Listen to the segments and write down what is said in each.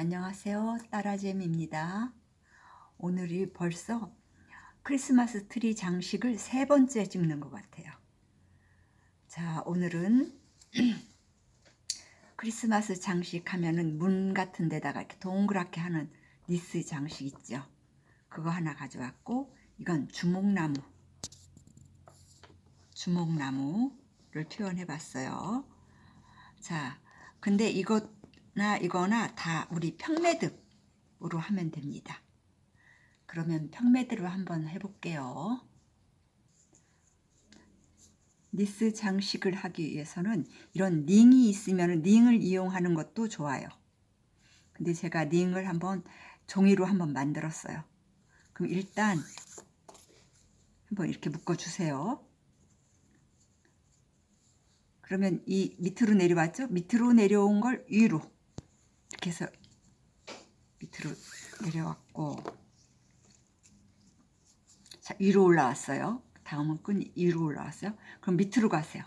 안녕하세요. 따라잼입니다. 오늘이 벌써 크리스마스 트리 장식을 3번째 찍는 것 같아요. 자, 오늘은 크리스마스 장식 하면은 문 같은 데다가 이렇게 동그랗게 하는 니스 장식 있죠. 그거 하나 가져왔고, 이건 주목나무를 표현해 봤어요. 자, 근데 이거나 다 우리 평매듭으로 하면 됩니다. 그러면 평매듭으로 한번 해볼게요. 니스 장식을 하기 위해서는 이런 링이 있으면 링을 이용하는 것도 좋아요. 근데 제가 링을 종이로 한번 만들었어요. 그럼 일단 한번 이렇게 묶어주세요. 그러면 이 밑으로 내려왔죠? 밑으로 내려온 걸 위로 이렇게 해서 밑으로 내려왔고, 자, 위로 올라왔어요. 다음은 끈이 위로 올라왔어요. 그럼 밑으로 가세요.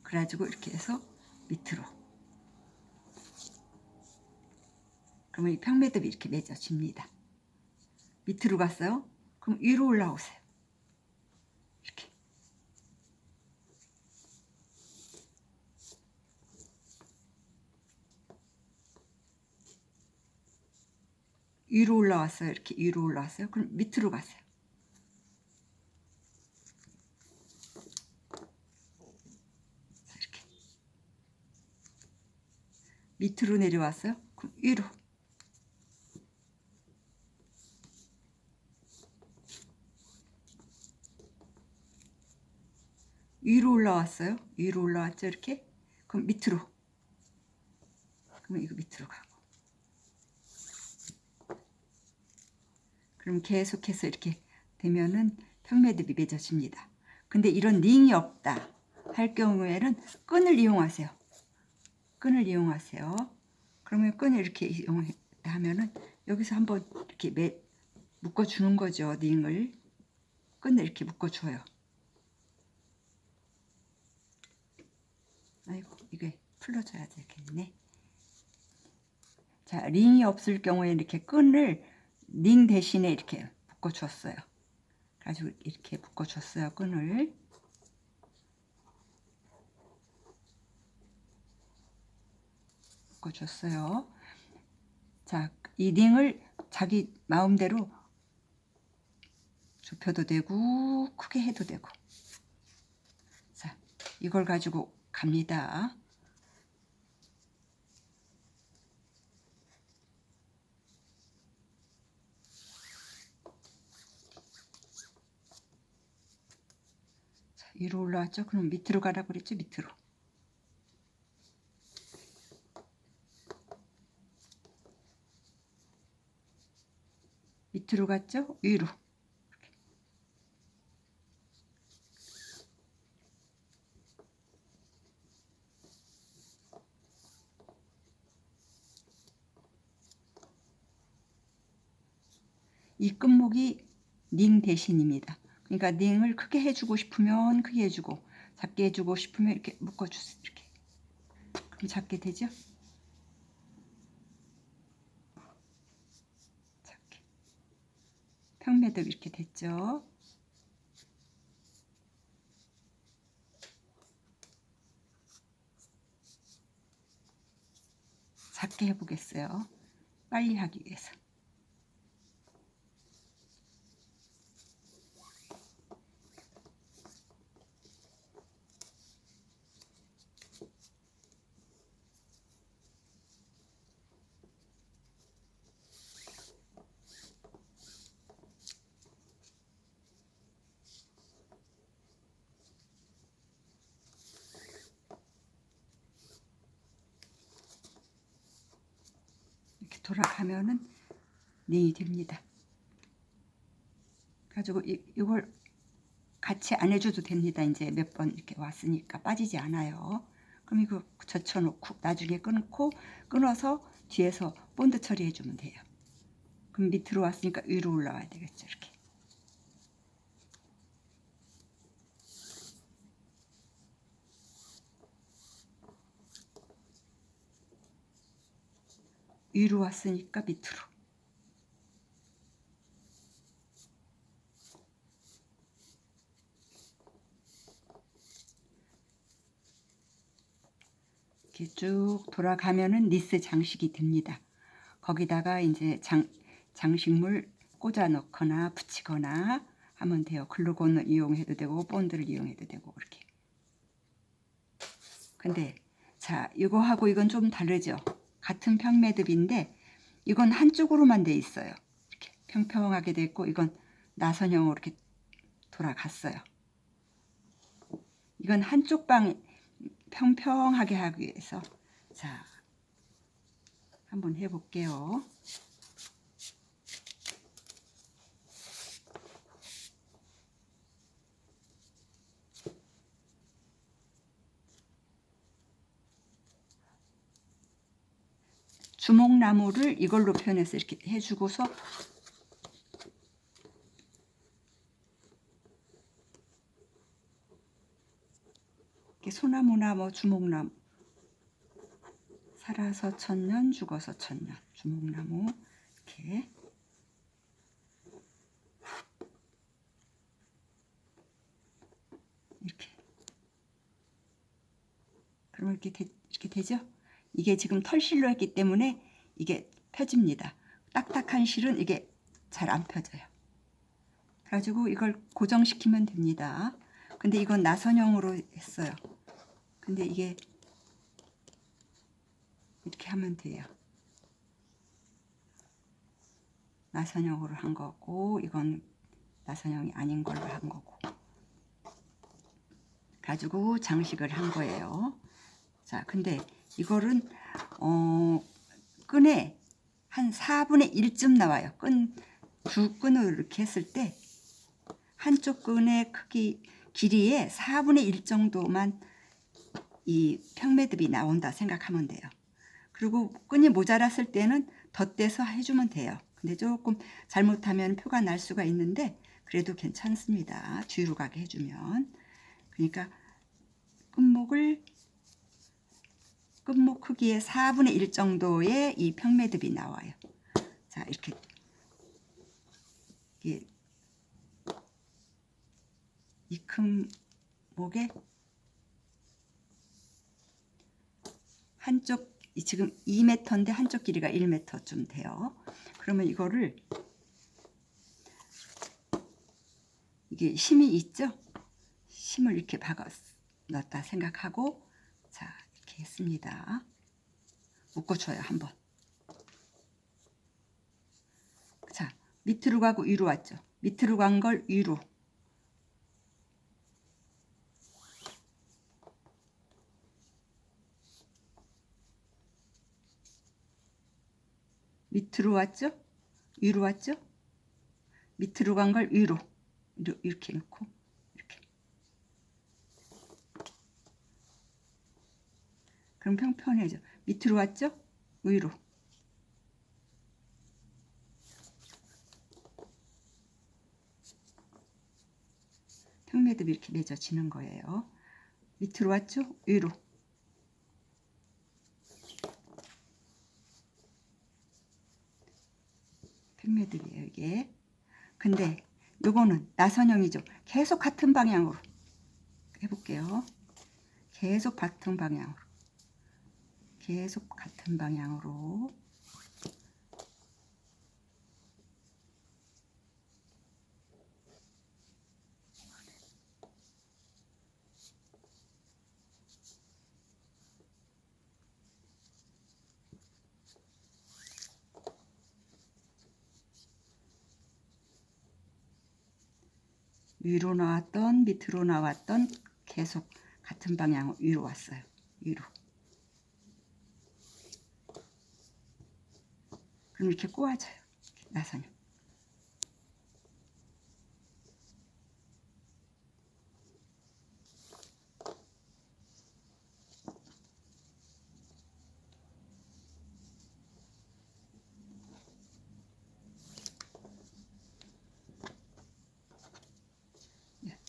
그래가지고 이렇게 해서 밑으로. 그러면 이 평매듭이 이렇게 맺어집니다. 밑으로 갔어요. 그럼 위로 올라오세요. 이렇게. 위로 올라왔어요. 이렇게 위로 올라왔어요. 그럼 밑으로 가세요. 이렇게. 밑으로 내려왔어요. 그럼 위로. 위로 올라왔어요. 위로 올라왔죠. 이렇게. 그럼 밑으로. 그러면 이거 밑으로 가고. 그럼 계속해서 이렇게 되면은 평매듭이 맺어집니다. 근데 이런 링이 없다 할 경우에는 끈을 이용하세요. 끈을 이용하세요. 그러면 끈을 이렇게 이용했다 하면은 여기서 한번 이렇게 묶어주는 거죠. 링을. 끈을 이렇게 묶어줘요. 아이고, 이게 풀러줘야 되겠네. 자, 링이 없을 경우에 이렇게 끈을 링 대신에 이렇게 묶어줬어요. 가지고 이렇게 묶어줬어요. 끈을. 묶어줬어요. 자, 이 링을 자기 마음대로 좁혀도 되고 크게 해도 되고. 자, 이걸 가지고 갑니다. 자, 위로 올라왔죠? 그럼 밑으로 가라고 그랬죠? 밑으로. 밑으로 갔죠? 위로. 이 끝목이 링 대신입니다. 그러니까 링을 크게 해주고 싶으면 크게 해주고, 작게 해주고 싶으면 이렇게 묶어주세요. 이렇게. 그럼 작게 되죠? 작게. 평매듭 이렇게 됐죠? 작게 해보겠어요. 빨리 하기 위해서. 이렇게 돌아가면은 링이 됩니다. 가지고 이걸 같이 안 해줘도 됩니다. 이제 몇 번 이렇게 왔으니까 빠지지 않아요. 그럼 이거 젖혀놓고 나중에 끊어서 뒤에서 본드 처리해주면 돼요. 그럼 밑으로 왔으니까 위로 올라와야 되겠죠. 이렇게. 위로 왔으니까 밑으로. 이렇게 쭉 돌아가면은 니스 장식이 됩니다. 거기다가 이제 장식물 꽂아 넣거나 붙이거나 하면 돼요. 글루건을 이용해도 되고 본드를 이용해도 되고 그렇게. 근데 자, 이거하고 이건 좀 다르죠. 같은 평매듭인데 이건 한쪽으로만 돼 있어요. 이렇게 평평하게 돼 있고 이건 나선형으로 이렇게 돌아갔어요. 이건 한쪽 방 평평하게 하기 위해서 자, 한번 해볼게요. 주목나무를 이걸로 표현해서 이렇게 해주고서 이렇게 소나무나 뭐 주목나무 살아서 천년 죽어서 천년 주목나무 이렇게 그러면 이렇게 되죠? 이게 지금 털실로 했기 때문에 이게 펴집니다. 딱딱한 실은 이게 잘 안 펴져요. 그래가지고 이걸 고정시키면 됩니다. 근데 이건 나선형으로 했어요. 근데 이게 이렇게 하면 돼요. 나선형으로 한 거고 이건 나선형이 아닌 걸로 한 거고 가지고 장식을 한 거예요. 자, 근데 이거는 끈에 한 4분의 1쯤 나와요. 두 끈을 이렇게 했을 때 한쪽 끈의 길이의 4분의 1 정도만 이 평매듭이 나온다 생각하면 돼요. 그리고 끈이 모자랐을 때는 덧대서 해주면 돼요. 근데 조금 잘못하면 표가 날 수가 있는데 그래도 괜찮습니다. 뒤로 가게 해주면. 그러니까 끝목 크기의 4분의 1 정도의 이 평매듭이 나와요. 자, 이렇게 이 큰 목에 한쪽 지금 2m인데 한쪽 길이가 1m쯤 돼요. 그러면 이거를 이게 심이 있죠? 심을 이렇게 박아 넣었다 생각하고 자, 이렇게 했습니다. 묶어줘요, 한번. 자, 밑으로 가고 위로 왔죠? 밑으로 간 걸 위로. 밑으로 왔죠? 위로 왔죠? 밑으로 간 걸 위로. 이렇게 놓고 이렇게. 그럼 평평해져. 밑으로 왔죠? 위로. 평매듭이 이렇게 맺어지는 거예요. 밑으로 왔죠? 위로. 평매듭이에요, 이게. 근데 요거는 나선형이죠. 계속 같은 방향으로 해볼게요. 계속 같은 방향으로. 계속 같은 방향으로. 위로 나왔던 밑으로 나왔던 계속 같은 방향으로 위로 왔어요. 위로. 그럼 이렇게 꼬아져요. 나선형.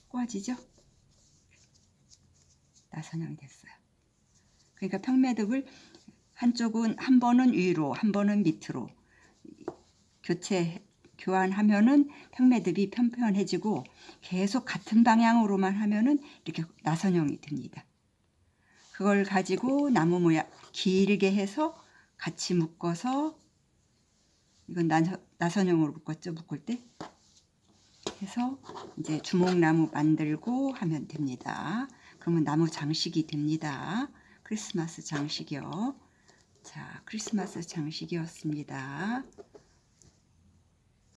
꼬아지죠? 나선형이 됐어요. 그러니까 평매듭을 한쪽은 한 번은 위로, 한 번은 밑으로 교환하면은 평매듭이 편편해지고 계속 같은 방향으로만 하면은 이렇게 나선형이 됩니다. 그걸 가지고 나무 모양 길게 해서 같이 묶어서 이건 나선형으로 묶었죠. 묶을 때 해서 이제 주목나무 만들고 하면 됩니다. 그러면 나무 장식이 됩니다. 크리스마스 장식이요. 자, 크리스마스 장식이었습니다.